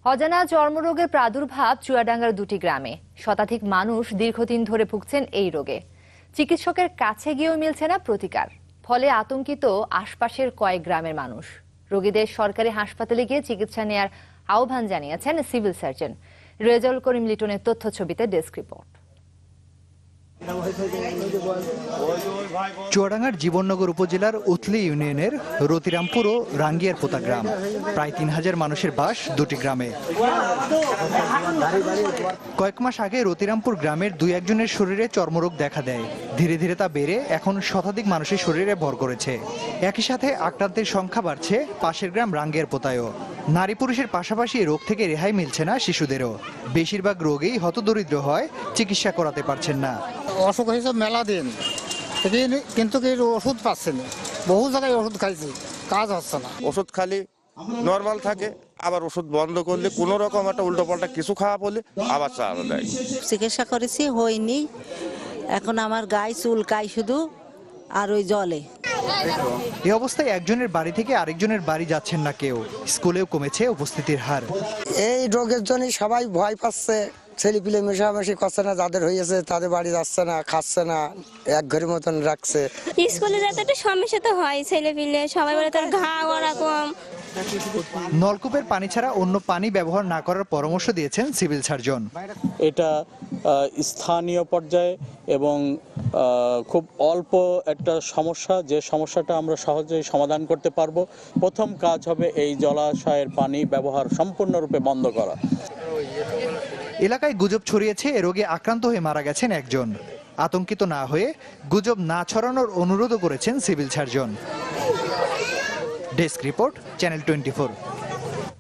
অজানা চর্মরোগের প্রাদুর্ভাব চুয়াডাঙ্গার দুটি গ্রামে। শতাধিক মানুষ দীর্ঘদিন ধরে ভুগছেন এই রোগে। চিকিৎসকের কাছে গিয়েও মিলছে না প্রতিকার। ফলে আতঙ্কিত আশপাশের কয়েক গ্রামের মানুষ। রোগীদের সরকারি হাসপাতালে গিয়ে চিকিৎসা নেয়ার আহ্বান জানিয়েছেন সিভিল সার্জন। রেজাউল করিম লিটনের তথ্য ছবিতে ডেস্ক রিপোর্ট। চুয়াডাঙ্গার জীবননগর উপজেলার উথলি ইউনিয়নের রতিরামপুর ও রাঙ্গিয়ার পোতা গ্রাম। প্রায় ৩,০০০ মানুষের বাস দুটি গ্রামে। কয়েক মাস আগে রতিরামপুর গ্রামের ২-১ শরীরে চর্মরোগ দেখা দেয়। ধীরে ধীরে তা বেড়ে এখন শতাধিক মানুষের শরীরে ভর করেছে। একই সাথে আক্রান্তের সংখ্যা বাড়ছে পাশের গ্রাম রাঙ্গিয়ার পোতায়ও। নারী পুরুষের পাশাপাশি রোগ থেকে রেহাই মিলছে না শিশুদেরও। বেশিরভাগ রোগেই হতদরিদ্র হয়, চিকিৎসা করাতে পারছেন না। অসুখ হয়েছে মেলা দিন কিন্তু ওষুধ পাচ্ছে না। বহু জায়গায় ওষুধ খাইছি, কাজ হচ্ছে না। ওষুধ খালি নর্মাল থাকে, আবার ওষুধ বন্ধ করলে কোনো রকম একটা উল্টো পাল্টা কিছু খাওয়া পড়লে আবার চালানো দেয়। চিকিৎসা করেছি, হয়নি। এখন আমার গায়ে চুলকায় শুধু, আর ওই জলে। এই অবস্থায় একজনের বাড়ি থেকে আরেকজনের বাড়ি যাচ্ছেন না কেউ। স্কুলেও কমেছে উপস্থিতির হার। এই রোগের জন্য সবাই ভয় পাচ্ছে, ছেলেপিলে মেশামেশি করছে না, যাদের হয়েছে তাদের বাড়ি যাচ্ছে না, খাচ্ছে না, এক ঘরের মতন রাখছে। স্কুলে যেতে একটা সমস্যা তো হয়, ছেলেপিলে সবাই বলে তার ঘা ওরকম। নলকূপের পানি ছাড়া অন্য পানি ব্যবহার না করার পরামর্শ দিয়েছেন সিভিল সার্জন। এটা স্থানীয় পর্যায়ে এবং খুব অল্প একটা সমস্যা, যে সমস্যাটা আমরা সহজেই সমাধান করতে পারবো। প্রথম কাজ হবে এই জলাশয়ের পানি ব্যবহার সম্পূর্ণরূপে বন্ধ করা। এলাকায় গুজব ছড়িয়েছে এ রোগে আক্রান্ত হয়ে মারা গেছেন একজন। আতঙ্কিত না হয়ে গুজব না ছড়ানোর অনুরোধও করেছেন civil surgeon. Desk report, channel 24।